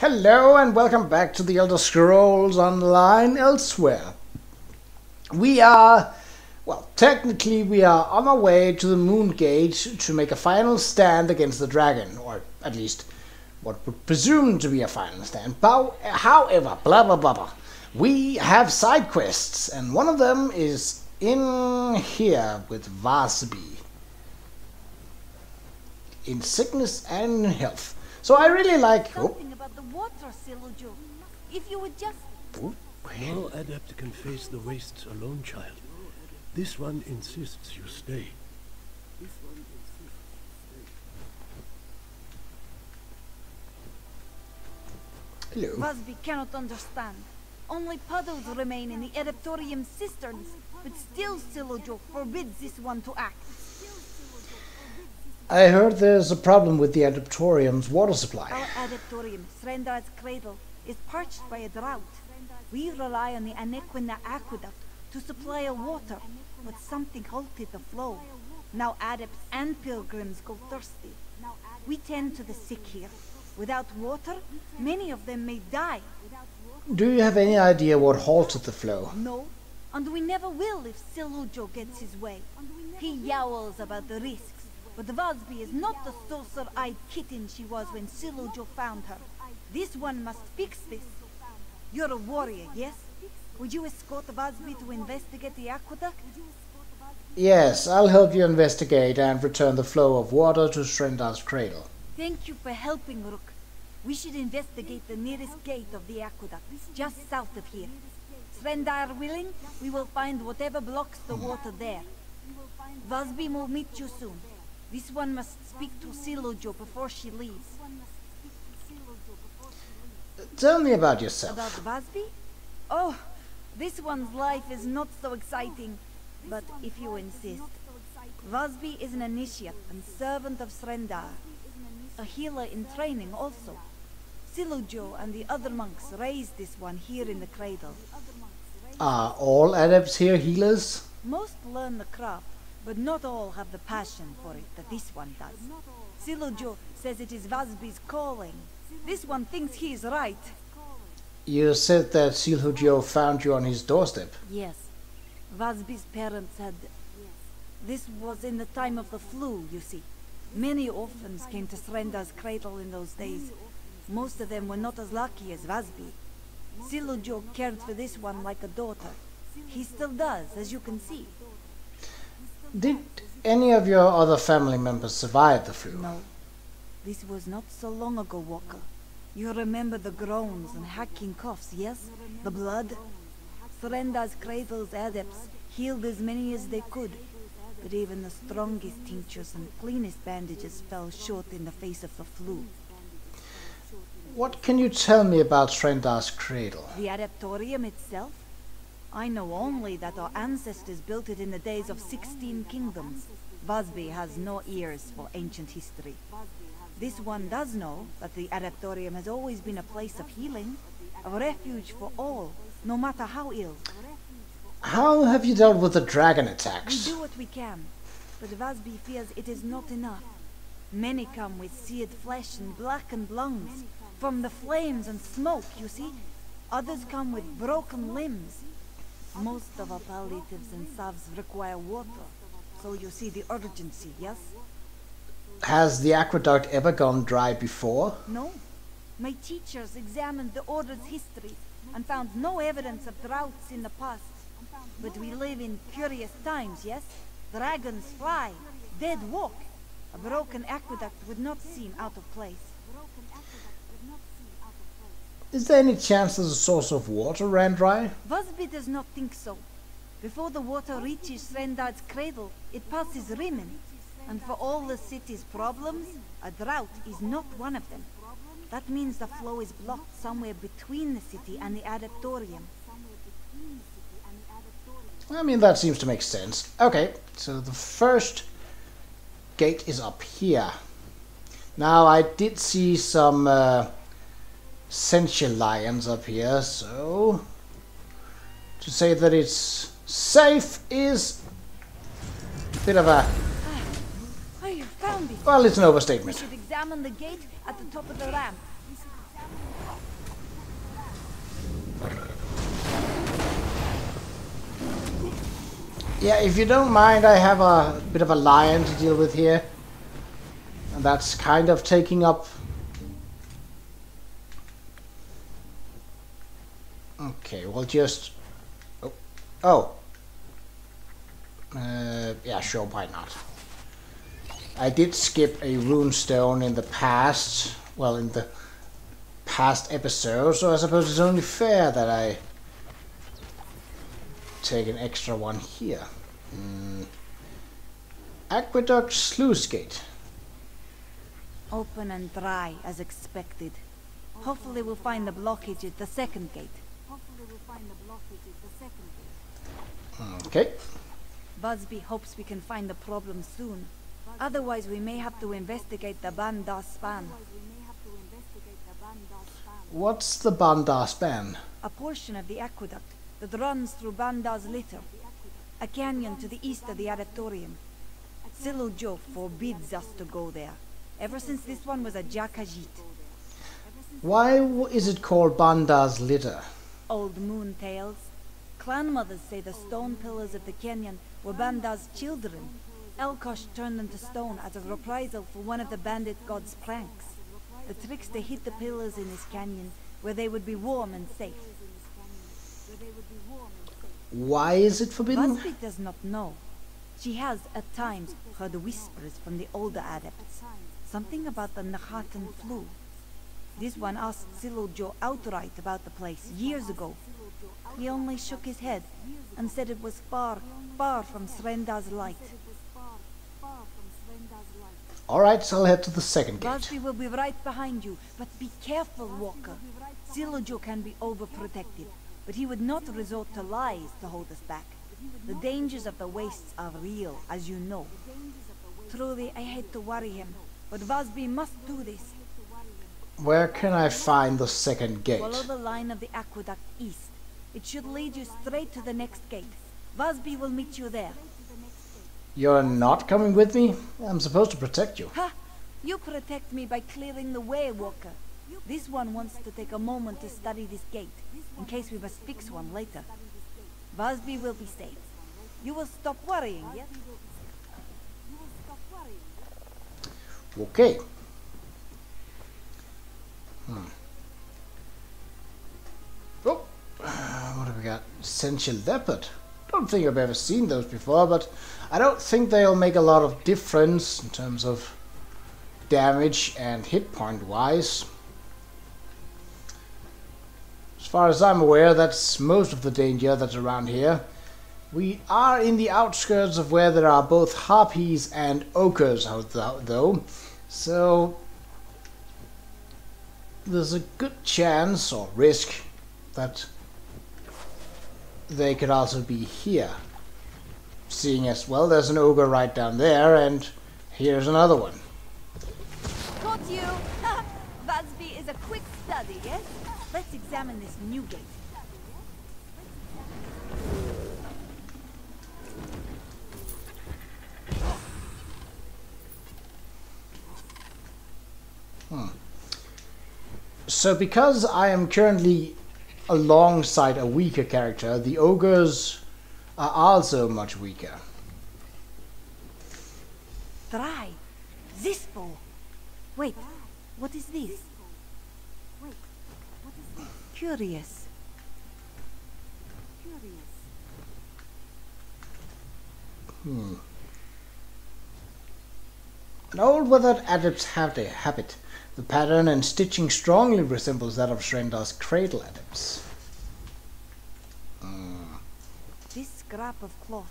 Hello and welcome back to the Elder Scrolls Online Elsweyr. We are, well, technically we are on our way to the Moon Gate to make a final stand against the dragon, or at least what would presume to be a final stand. However, blah blah blah blah, we have side quests, and one of them is in here with Vasby. In sickness and in health. So I really like... Something about the water, Silojo. If you would just... No adept can face the wastes alone, child. This one insists you stay. Hello. Vasby cannot understand. Only puddles remain in the Adeptorium cisterns, but still Silojo forbids this one to act. I heard there's a problem with the Adeptorium's water supply. Our Adeptorium, Srendar's cradle, is parched by a drought. We rely on the Anequina aqueduct to supply our water, but something halted the flow. Now adepts and pilgrims go thirsty. We tend to the sick here. Without water, many of them may die. Do you have any idea what halted the flow? No, and we never will if Silojo gets his way. He yowls about the risks. But Vasby is not the saucer-eyed kitten she was when Silojo found her. This one must fix this. You're a warrior, yes? Would you escort Vasby to investigate the aqueduct? Yes, I'll help you investigate and return the flow of water to Srendar's cradle. Thank you for helping, Rook. We should investigate the nearest gate of the aqueduct, just south of here. Srendar willing, we will find whatever blocks the water there. Vasby will meet you soon. This one must speak to Silojo before she leaves. Tell me about yourself. About Vasby? Oh, this one's life is not so exciting, but if you insist. Vasby is an initiate and servant of Srendar. A healer in training also. Silojo and the other monks raised this one here in the cradle. Are all adepts here healers? Most learn the craft, but not all have the passion for it that this one does. Silojo says it is Vasby's calling. This one thinks he is right. You said that Silojo found you on his doorstep. Yes. Vasby's parents had... This was in the time of the flu, you see. Many orphans came to Srendar's cradle in those days. Most of them were not as lucky as Vasby. Silojo cared for this one like a daughter. He still does, as you can see. Did any of your other family members survive the flu? No. This was not so long ago, Walker. You remember the groans and hacking coughs, yes? The blood? Srendar's cradle's adepts healed as many as they could, but even the strongest tinctures and cleanest bandages fell short in the face of the flu. What can you tell me about Srendar's cradle? The Adeptorium itself? I know only that our ancestors built it in the days of 16 kingdoms. Vasby has no ears for ancient history. This one does know that the Adeptorium has always been a place of healing, a refuge for all, no matter how ill. How have you dealt with the dragon We attacks? do what we can, but Vasby fears it is not enough. Many come with seared flesh and blackened lungs, from the flames and smoke, you see. Others come with broken limbs. Most of our palliatives and salves require water, so you see the urgency, yes? Has the aqueduct ever gone dry before? No. My teachers examined the Order's history and found no evidence of droughts in the past. But we live in curious times, yes? Dragons fly, dead walk. A broken aqueduct would not seem out of place. Is there any chance that the source of water ran dry? Vasby does not think so. Before the water reaches Srendar's cradle, it passes Rimen. And for all the city's problems, a drought is not one of them. That means the flow is blocked somewhere between the city and the Adeptorium. I mean, that seems to make sense. Okay, so the first gate is up here. Now, I did see some sentient lions up here, so to say that it's safe is a bit of a... Oh, you found it! Well, it's an We overstatement. should examine the gate at the top of the ramp. Yeah, if you don't mind, I have a bit of a lion to deal with here. And that's kind of taking up... Okay, we'll just... Oh. Oh. Yeah, sure, why not? I did skip a runestone in the past. Well, in the past episode, so I suppose it's only fair that I take an extra one here. Aqueduct sluice gate. Open and dry, as expected. Hopefully we'll find the blockage at the second gate. Okay. Busby hopes we can find the problem soon. Otherwise we may have to investigate the Bandar Span. What's the Bandar Span? A portion of the aqueduct that runs through Bandar's litter. A canyon to the east of the auditorium. Silujjo forbids us to go there, ever since this one was a Jakajit. Why is it called Bandar's litter? Old moon tales. Clan mothers say the stone pillars of the canyon were Bandar's children. Elkosh turned them to stone as a reprisal for one of the bandit god's pranks. The trickster hid the pillars in his canyon where they would be warm and safe. Why is it forbidden? Busby does not know. She has, at times, heard whispers from the older adepts. Something about the Nahatan flu. This one asked Silujjo outright about the place years ago. He only shook his head and said it was far, far from Srenda's light. Alright, so I'll head to the second gate. Busby will be right behind you, but be careful, Walker. Silujjo can be overprotective, but he would not resort to lies to hold us back. The dangers of the wastes are real, as you know. Truly, I hate to worry him, but Busby must do this. Where can I find the second gate? Follow the line of the aqueduct east. It should lead you straight to the next gate. Busby will meet you there. You're not coming with me? I'm supposed to protect you. Ha! You protect me by clearing the way, Walker. This one wants to take a moment to study this gate, in case we must fix one later. Busby will be safe. You will stop worrying, yeah? Okay. Oh, what have we got? Essential leopard. Don't think I've ever seen those before, but I don't think they'll make a lot of difference in terms of damage and hit point wise. As far as I'm aware, that's most of the danger that's around here. We are in the outskirts of where there are both harpies and ogres out though, so there's a good chance or risk that they could also be here. Seeing as well, there's an ogre right down there, and here's another one. Got you! Busby is a quick study, yes? Let's examine this new gate. So because I am currently alongside a weaker character, the ogres are also much weaker. Try! Zispo! Wait, what is this? Curious. An old weathered adept's habit. The pattern and stitching strongly resembles that of Srendar's cradle adepts. This scrap of cloth.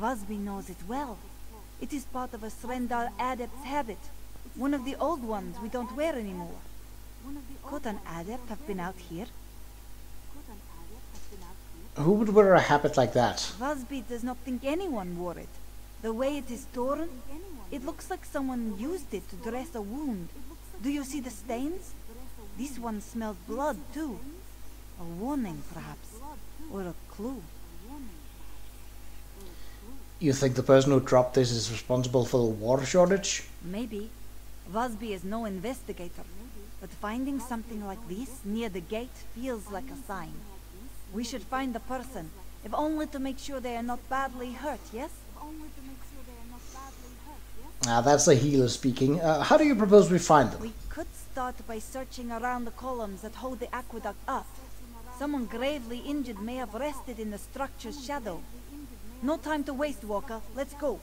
Busby knows it well. It is part of a Srendar adept's habit. One of the old ones we don't wear anymore. Could an adept have been out here? Who would wear a habit like that? Busby does not think anyone wore it. The way it is torn, it looks like someone used it to dress a wound. Do you see the stains? This one smelled blood too. A warning, perhaps. Or a clue. You think the person who dropped this is responsible for the water shortage? Maybe. Busby is no investigator. But finding something like this near the gate feels like a sign. We should find the person If only to make sure they are not badly hurt, yes? Ah, that's the healer speaking. How do you propose we find them? We could start by searching around the columns that hold the aqueduct up. Someone gravely injured may have rested in the structure's shadow. No time to waste, Walker. Let's go.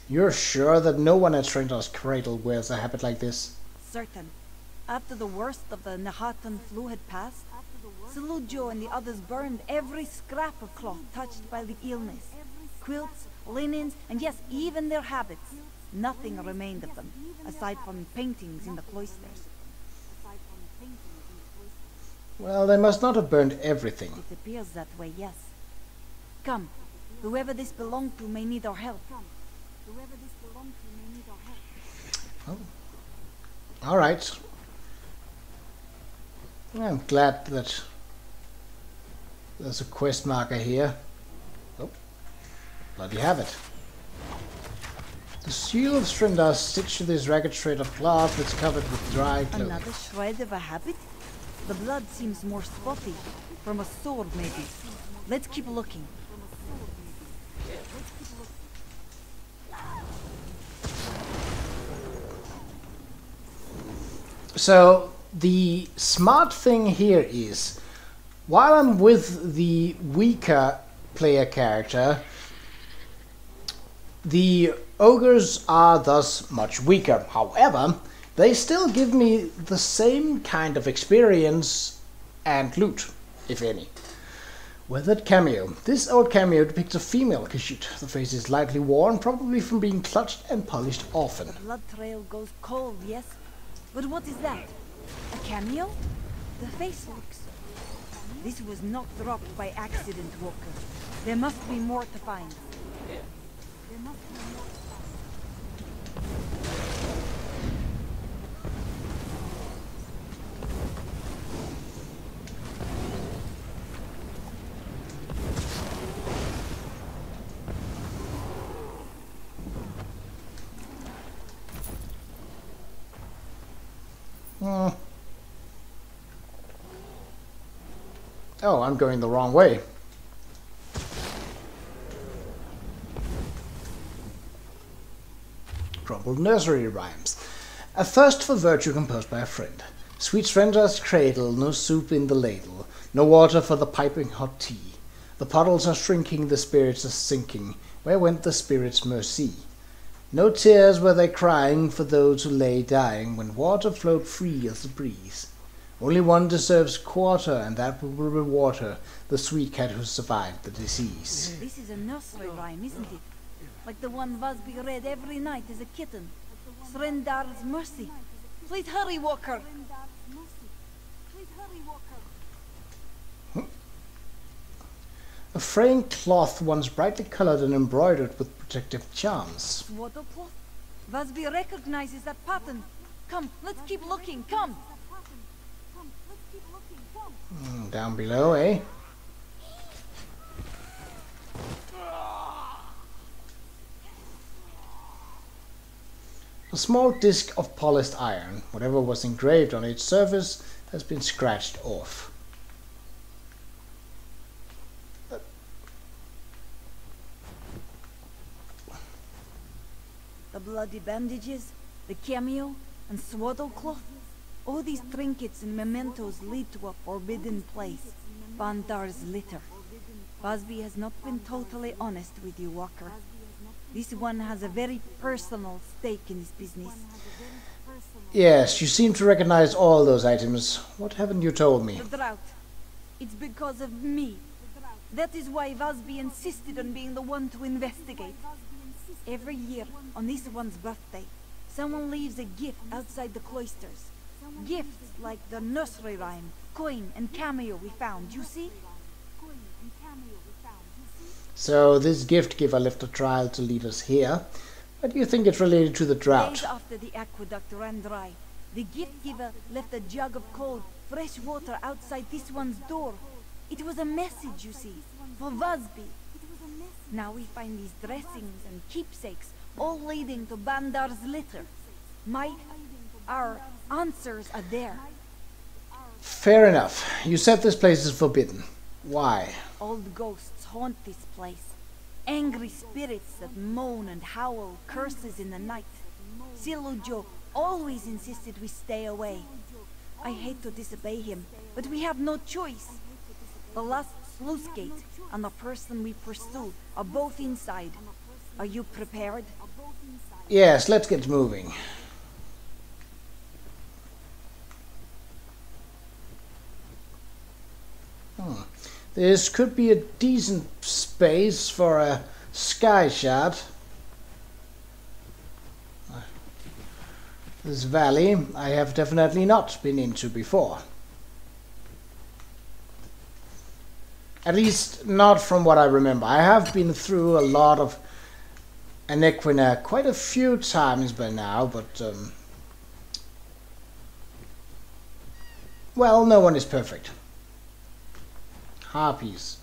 You're sure that no one at Strendar's cradle wears a habit like this? Certain. After the worst of the Nahatan flu had passed, Salujo and the others burned every scrap of cloth touched by the illness. Quilts, linens, and yes, even their habits. Nothing remained of them, aside from paintings in the cloisters. Well, they must not have burned everything. It appears that way, yes. Come, whoever this belonged to may need our help. Oh. All right. I'm glad that there's a quest marker here. Oh, bloody have it. The seal of Strindar stitched to this ragged shred of cloth that's covered with dry clothing. Another shred of a habit? The blood seems more spotty. From a sword, maybe. Let's keep looking. So, the smart thing here is, while I'm with the weaker player character, the ogres are thus much weaker. However, they still give me the same kind of experience and loot, if any. Weathered cameo. This old cameo depicts a female Khajiit. The face is lightly worn, probably from being clutched and polished often. The blood trail goes cold, yes? But what is that? A cameo? The face looks... This was not dropped by accident, Walker. There must be more to find. Oh, I'm going the wrong way. Crumbled nursery rhymes. A thirst for virtue composed by a friend. Sweet Strendar's cradle, no soup in the ladle, no water for the piping hot tea. The puddles are shrinking, the spirits are sinking. Where went the spirit's mercy? No tears were they crying for those who lay dying, when water flowed free as the breeze. Only one deserves quarter, and that will reward her, the sweet cat who survived the disease. This is a nursery rhyme, isn't it? Like the one Vasby read every night as a kitten. Srendar's mercy. Please hurry, Walker. A fraying cloth once brightly colored and embroidered with protective charms. Swaddle cloth? Vasby recognizes that pattern. Come, let's keep looking, come! Down below, eh? A small disc of polished iron. Whatever was engraved on its surface has been scratched off. The bloody bandages, the cameo, and swaddle cloth. All these trinkets and mementos lead to a forbidden place, Bandar's litter. Vasby has not been totally honest with you, Walker. This one has a very personal stake in this business. Yes, you seem to recognize all those items. What haven't you told me? The drought. It's because of me. That is why Vasby insisted on being the one to investigate. Every year, on this one's birthday, someone leaves a gift outside the cloisters. Gifts like the nursery rhyme, coin, and cameo we found, you see? So this gift giver left a trial to lead us here. Why do you think it's related to the drought? Days after the aqueduct ran dry, the gift giver left a jug of cold, fresh water outside this one's door. It was a message, you see, for Vasby. Now we find these dressings and keepsakes, all leading to Bandar's litter. Our answers are there. Fair enough. You said this place is forbidden. Why? Old ghosts haunt this place. Angry spirits that moan and howl curses in the night. Silujo always insisted we stay away. I hate to disobey him, but we have no choice. The last sluice gate and the person we pursue are both inside. Are you prepared? Yes, let's get moving. This could be a decent space for a sky shot. This valley I have definitely not been into before. At least not from what I remember. I have been through a lot of Anequina quite a few times by now, but well, no one is perfect. Harpies.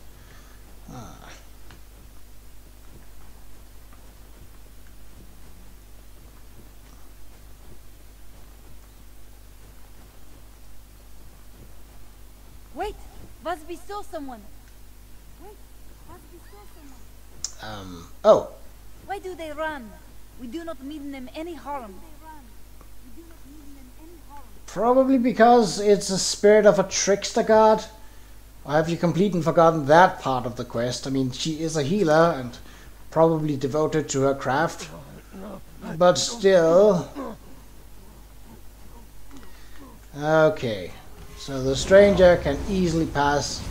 Wait! Busby saw someone! Oh. Why do they run? We do not mean them any harm. Probably because it's a spirit of a trickster god. Or have you completely forgotten that part of the quest? I mean, she is a healer and probably devoted to her craft. But still... Okay. So the stranger can easily pass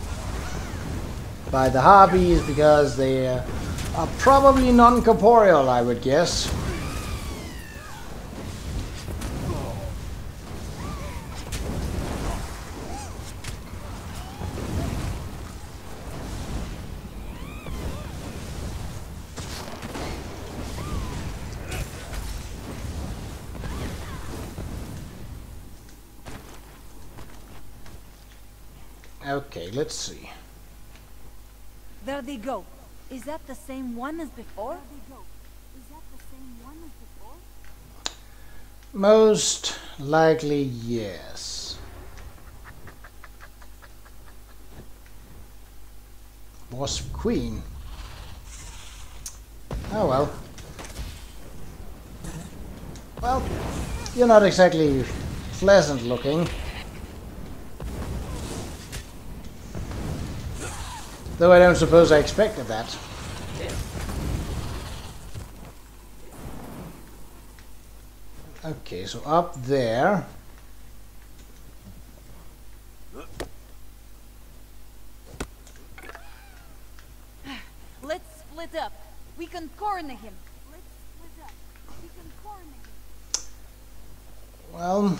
by the harpies because they are probably non-corporeal, I would guess. Okay, let's see. There they go. Is that the same one as before? Most likely, yes. Wasp Queen. Oh well. Well, you're not exactly pleasant looking. Though I don't suppose I expected that. Okay, so up there. Let's split up. We can corner him. Well,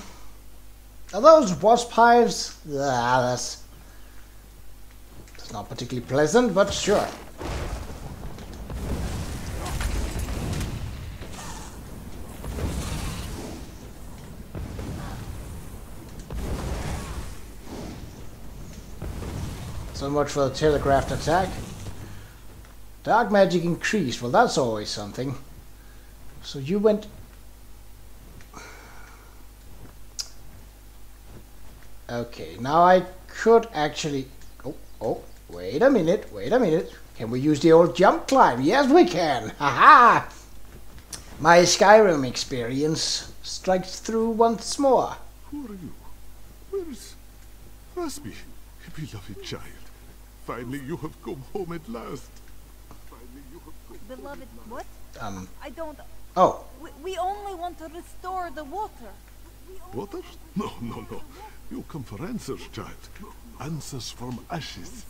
are those wasp hives? Ah, that's not particularly pleasant, but sure. So much for the telegraphed attack. Dark magic increased. Well, that's always something. So you went... Okay, now I could actually... Oh, wait a minute. Can we use the old jump climb? Yes, we can. Haha! My Skyrim experience strikes through once more. Who are you? Where's Rasby, beloved child? Finally, you have come home at last. Beloved, what? I don't... Oh. We only want to restore the water. Water? No. You come for answers, child. Answers from ashes.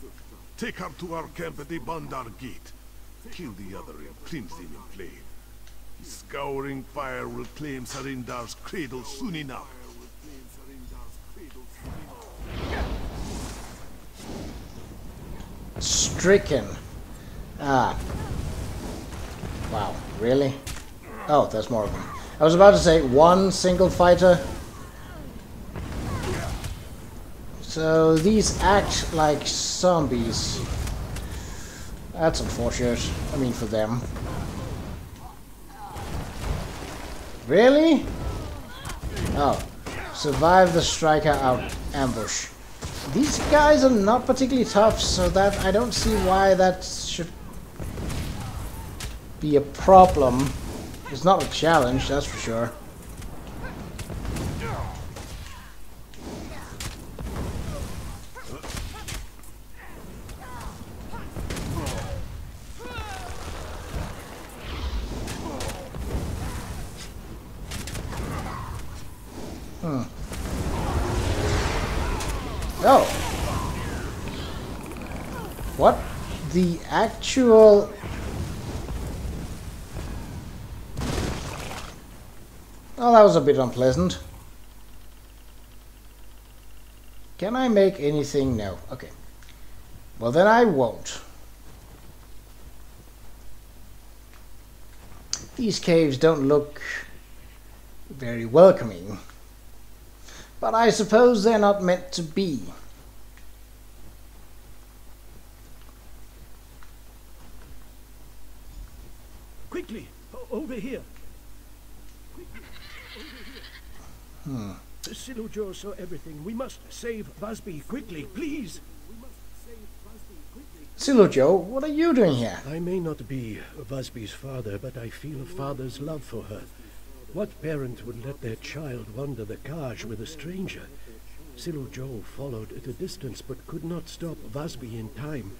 Take her to our camp at the Bandar Gate. Kill the other and cleanse them in flame. The scouring fire will claim Sarindar's cradle soon enough. Stricken. Ah. Wow, really? Oh, there's more of them. I was about to say one single fighter. So these act like zombies. That's unfortunate. I mean, for them. Really? Oh. Survive the striker out ambush. These guys are not particularly tough, so that I don't see why that should be a problem. It's not a challenge, that's for sure. Oh. What the actual... Oh, that was a bit unpleasant. Can I make anything? No. Okay. Well, then I won't. These caves don't look very welcoming. But I suppose they're not meant to be. Quickly! Over here! Silujo saw everything. We must save Vasby quickly, please! Silujo, what are you doing here? I may not be Vasby's father, but I feel a father's love for her. What parent would let their child wander the Qa'Rajh with a stranger? Silujo followed at a distance, but could not stop Vasby in time.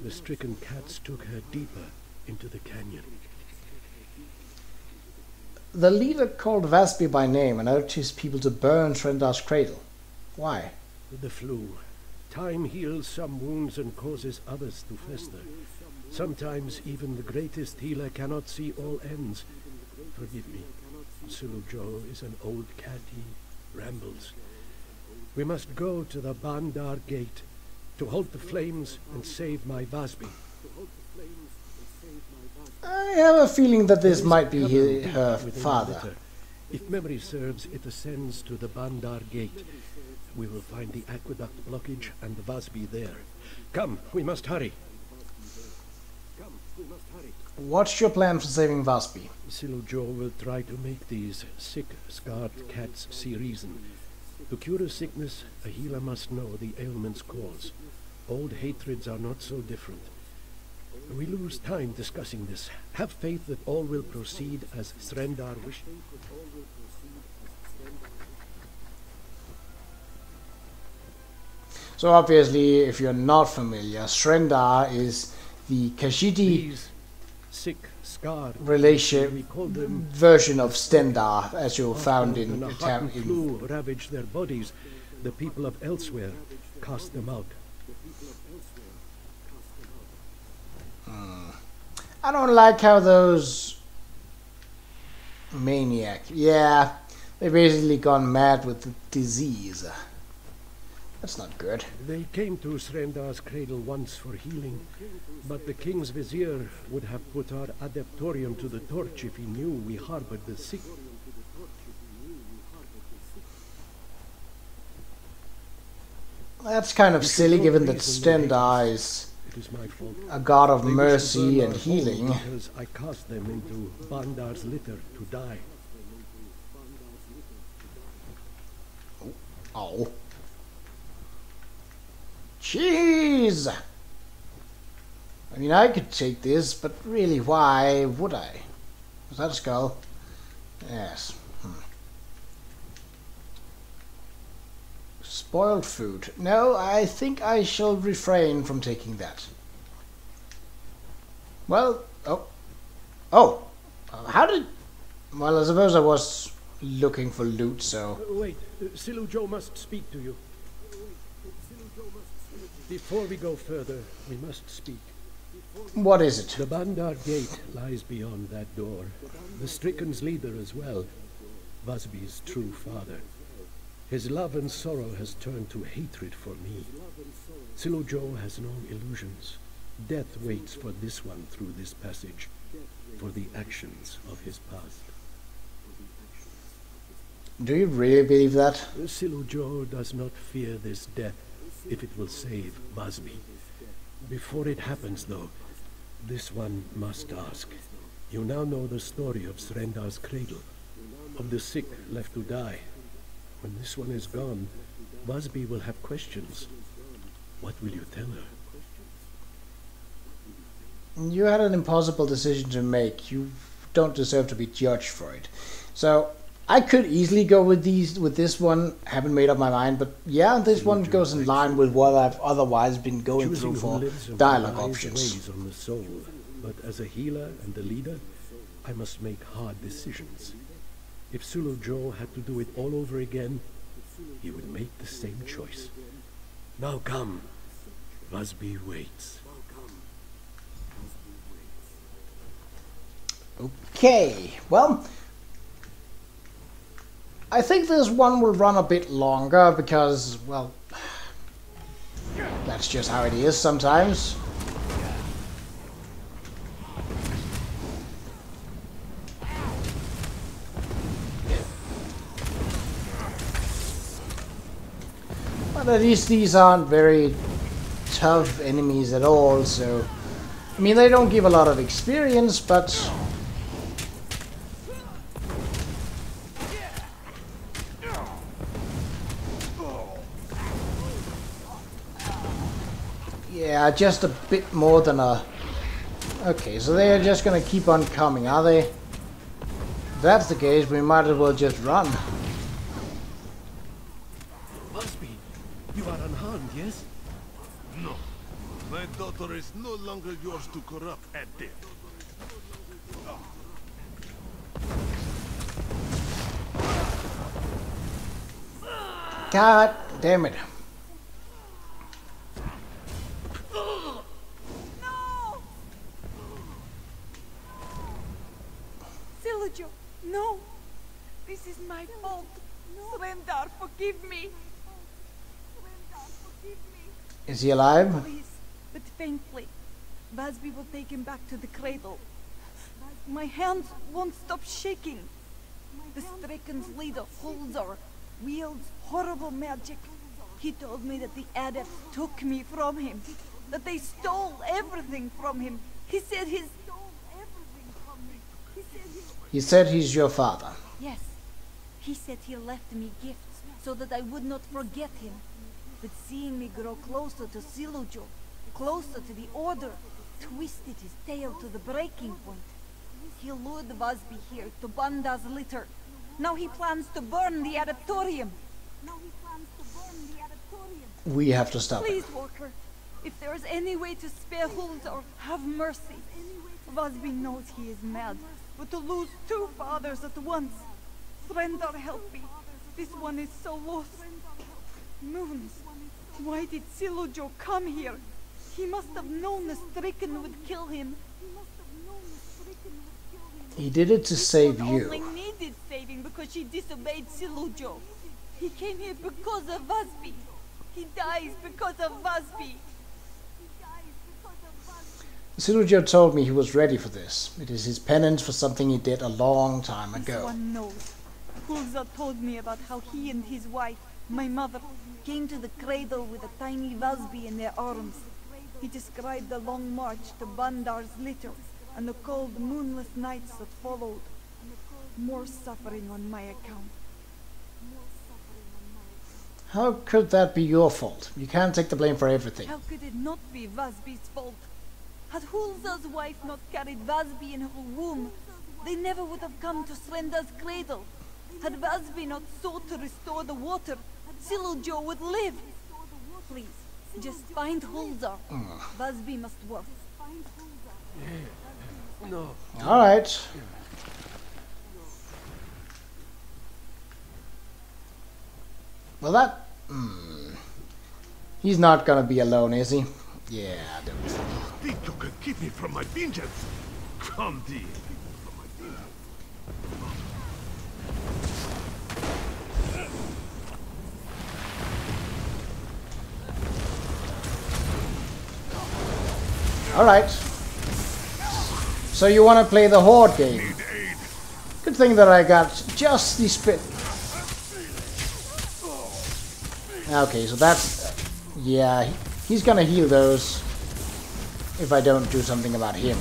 The stricken cats took her deeper into the canyon. The leader called Vasby by name and urged his people to burn Threndar's cradle. Why? The flu. Time heals some wounds and causes others to fester. Sometimes even the greatest healer cannot see all ends. Forgive me. Silujo is an old cat. He rambles. We must go to the Bandar Gate to halt the flames and save my Vasby. I have a feeling that this might be her father. If memory serves, it ascends to the Bandar Gate. We will find the aqueduct blockage and the Vasby there. Come, we must hurry. What's your plan for saving Vasby? Silujo will try to make these sick, scarred cats see reason. To cure a sickness, a healer must know the ailment's cause. Old hatreds are not so different. We lose time discussing this. Have faith that all will proceed as Threndar wishes. So obviously, if you're not familiar, Threndar is the Khajiit sick, scarred relation version of Stendarr, as you found in the flu ravaged their bodies. The people of Elsweyr cast them out. I don't like how those maniacs, yeah, they've basically gone mad with the disease. That's not good. They came to Threndar's cradle once for healing, but the king's vizier would have put our adeptorium to the torch if he knew we harbored the sick. That's kind of silly, given that Stendarr is a god of mercy and healing. Because I cast them into Bandar's litter to die. Oh. Jeez! I mean, I could take this, but really, why would I? Was that a skull? Yes. Spoiled food. No, I think I shall refrain from taking that. Well, how did... Well, I suppose I was looking for loot, so... Wait, Silujo must speak to you. Before we go further, we must speak. What is it? The Bandar Gate lies beyond that door. The Stricken's leader as well. Vasby's true father. His love and sorrow has turned to hatred for me. Silujo has no illusions. Death waits for this one through this passage, for the actions of his past. Do you really believe that? Silujo does not fear this death, if it will save Vasby. Before it happens, though, this one must ask. You now know the story of Threndar's cradle, of the sick left to die. When this one is gone, Busby will have questions. What will you tell her? You had an impossible decision to make. You don't deserve to be judged for it. So I could easily go with this one. Haven't made up my mind, but yeah, this one goes in line with what I've otherwise been going through for dialogue options. Weighs on the soul, but as a healer and a leader, I must make hard decisions. If Sulujo had to do it all over again, he would make the same choice. Now come. Busby waits. Okay, well, I think this one will run a bit longer because, well, that's just how it is sometimes. But at least these aren't very tough enemies at all, so I mean, they don't give a lot of experience, but yeah, just a bit more than a... Okay, so they're just gonna keep on coming, are they? If that's the case, we might as well just run. Busby, you are unharmed, yes? No. My daughter is no longer yours to corrupt at death. God damn it. No! Silijo, no! This is my fault. Surrender, forgive me. Is he alive? Please, but faintly. Busby will take him back to the cradle. My hands won't stop shaking. The Striken's leader, Holzer, wields horrible magic. He told me that the adepts took me from him, that they stole everything from him. He said his... He said he's your father. Yes. He said he left me gifts so that I would not forget him. But seeing me grow closer to Sulujo, closer to the Order, twisted his tail to the breaking point. He lured Busby here to Banda's litter. Now he plans to burn the Adeptorium. We have to stop him. Please, Walker. If there is any way to spare Hulda, have mercy. Busby knows he is mad, but to lose two fathers at once. Threndar, help me. This one is so lost. Moons. Why did Sulujo come here? He must have known the Stricken would kill him. He did it to save you. Only needed saving because she disobeyed Sulujo. He came here because of Busby. He dies because of Busby. Sulujo told me he was ready for this. It is his penance for something he did a long time This ago. one knows. Hulza told me about how he and his wife, my mother, came to the cradle with a tiny Busby in their arms. He described the long march to Bandar's litter and the cold, moonless nights that followed. More suffering on my account. How could that be your fault? You can't take the blame for everything. How could it not be Busby's fault? Had Hulza's wife not carried Busby in her womb, they never would have come to Srenda's cradle. Had Busby not sought to restore the water, Sulujo would live. Please, just find Hulza. Busby must work. No. All right. Well, that... He's not gonna be alone, is he? Yeah, I don't think. Think you can keep me from my vengeance? Come, dear. Alright. So you want to play the Horde game? Good thing that I got just the spit. Okay, so that's... yeah, he's gonna heal those if I don't do something about him.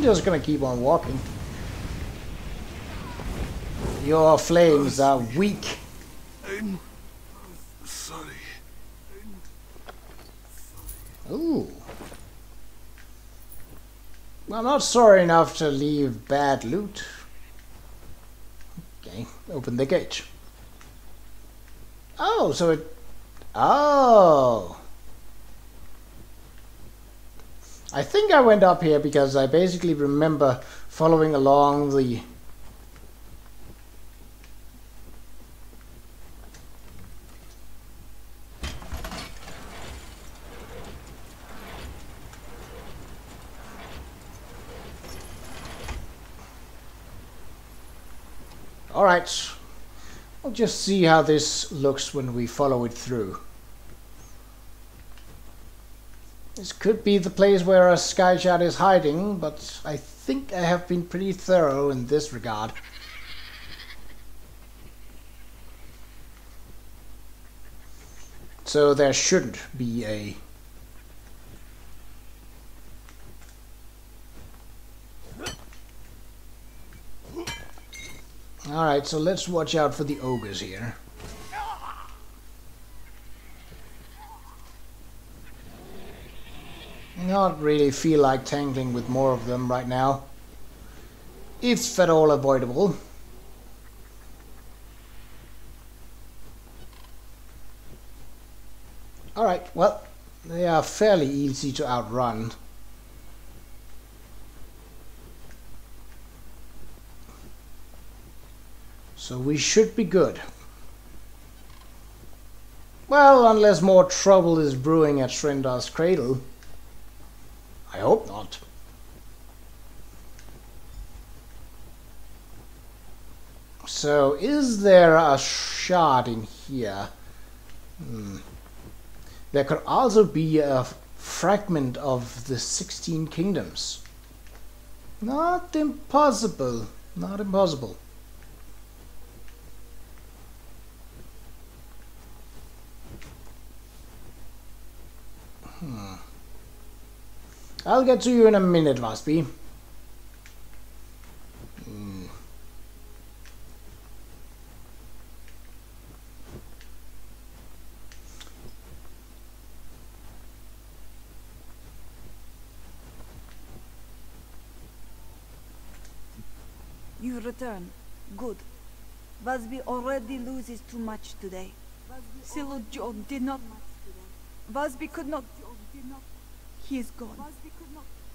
I'm just gonna keep on walking. Your flames are weak. I'm sorry. Ooh. Well, not sorry enough to leave bad loot. Okay, open the gate. Oh, so it... Oh! I think I went up here because I basically remember following along the... Alright, we'll just see how this looks when we follow it through. This could be the place where a Skychat is hiding, but I think I have been pretty thorough in this regard. So there shouldn't be a... Alright, so let's watch out for the ogres here. Not really feel like tangling with more of them right now. If at all avoidable. Alright, well, they are fairly easy to outrun. So we should be good. Well, unless more trouble is brewing at Srendar's cradle. I hope not. So, is there a shard in here? There could also be a fragment of the 16 kingdoms. Not impossible. Not impossible. I'll get to you in a minute, Vasby. You return. Good. Vasby already loses too much today. Silojo did not... Vasby could not... He is gone.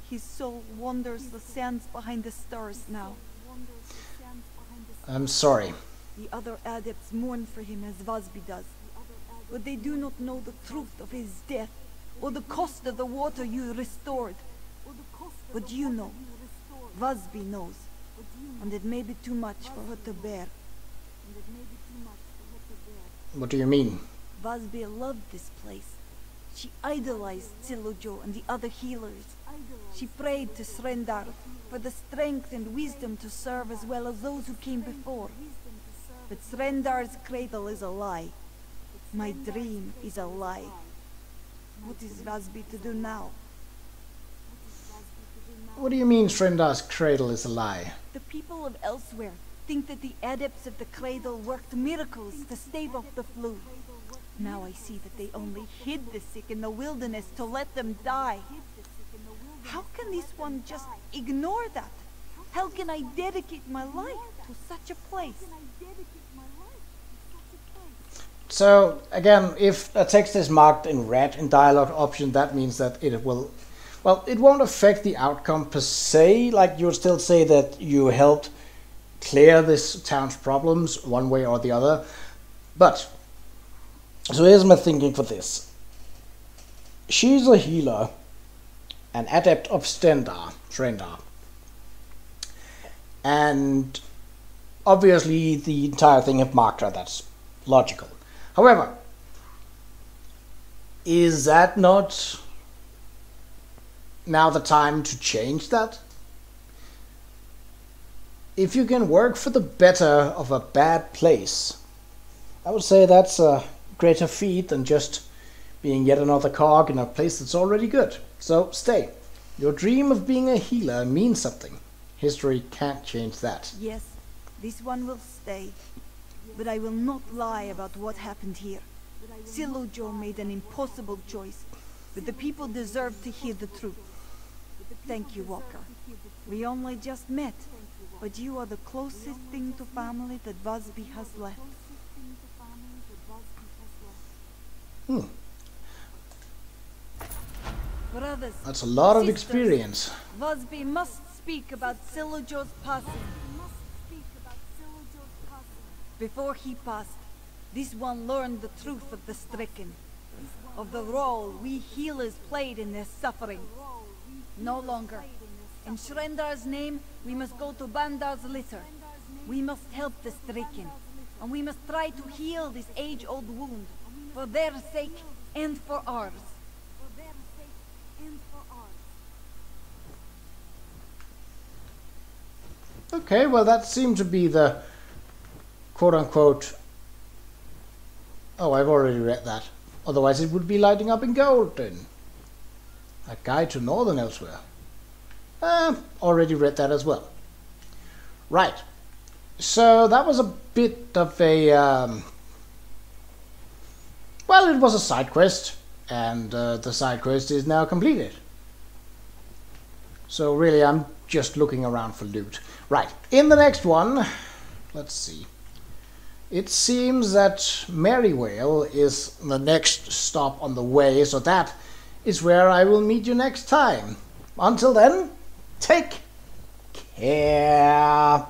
His soul wanders the sands behind the stars now. I'm sorry. The other adepts mourn for him as Vasby does. But they do not know the truth of his death, or the cost of the water you restored. But you know. Vasby knows. And it may be too much for her to bear. What do you mean? Vasby loved this place. She idolized Silojo and the other healers. She prayed to Srendar for the strength and wisdom to serve as well as those who came before. But Srendar's cradle is a lie. My dream is a lie. What is Vasby to do now? What do you mean Srendar's cradle is a lie? The people of Elsweyr think that the adepts of the cradle worked miracles to stave off the flu. Now I see that they only hid the sick in the wilderness to let them die. How can this one just ignore that? How can I dedicate my life to such a place? So, again, if a text is marked in red in dialogue option, that means that it will... Well, it won't affect the outcome per se, like you'll still say that you helped clear this town's problems one way or the other. But, so here's my thinking for this. She's a healer, an adept of Srendar. And obviously the entire thing have marked her, that's logical. However, is that not now the time to change that? If you can work for the better of a bad place, I would say that's a greater feat than just being yet another cog in a place that's already good. So stay. Your dream of being a healer means something. History can't change that. Yes, this one will stay. But I will not lie about what happened here. Silujo made an impossible choice, but the people deserve to hear the truth. Thank you, Walker. We only just met, but you are the closest thing to family that Busby has left. Brothers, That's a lot of sisters, experience. Busby must speak about Silujo's passing. Before he passed, this one learned the truth of the stricken, of the role we healers played in their suffering. No longer. In Shrendar's name, we must go to Bandar's litter. We must help the stricken, and we must try to heal this age-old wound, for their sake and for ours. Okay, well that seemed to be the quote-unquote... Oh, I've already read that. Otherwise it would be lighting up in gold then. A guide to Northern Elsweyr. Already read that as well. Right. So that was a bit of a... well, it was a side quest. And the side quest is now completed. So really I'm just looking around for loot. Right, in the next one, let's see. It seems that Merrywale is the next stop on the way, so that is where I will meet you next time. Until then, take care.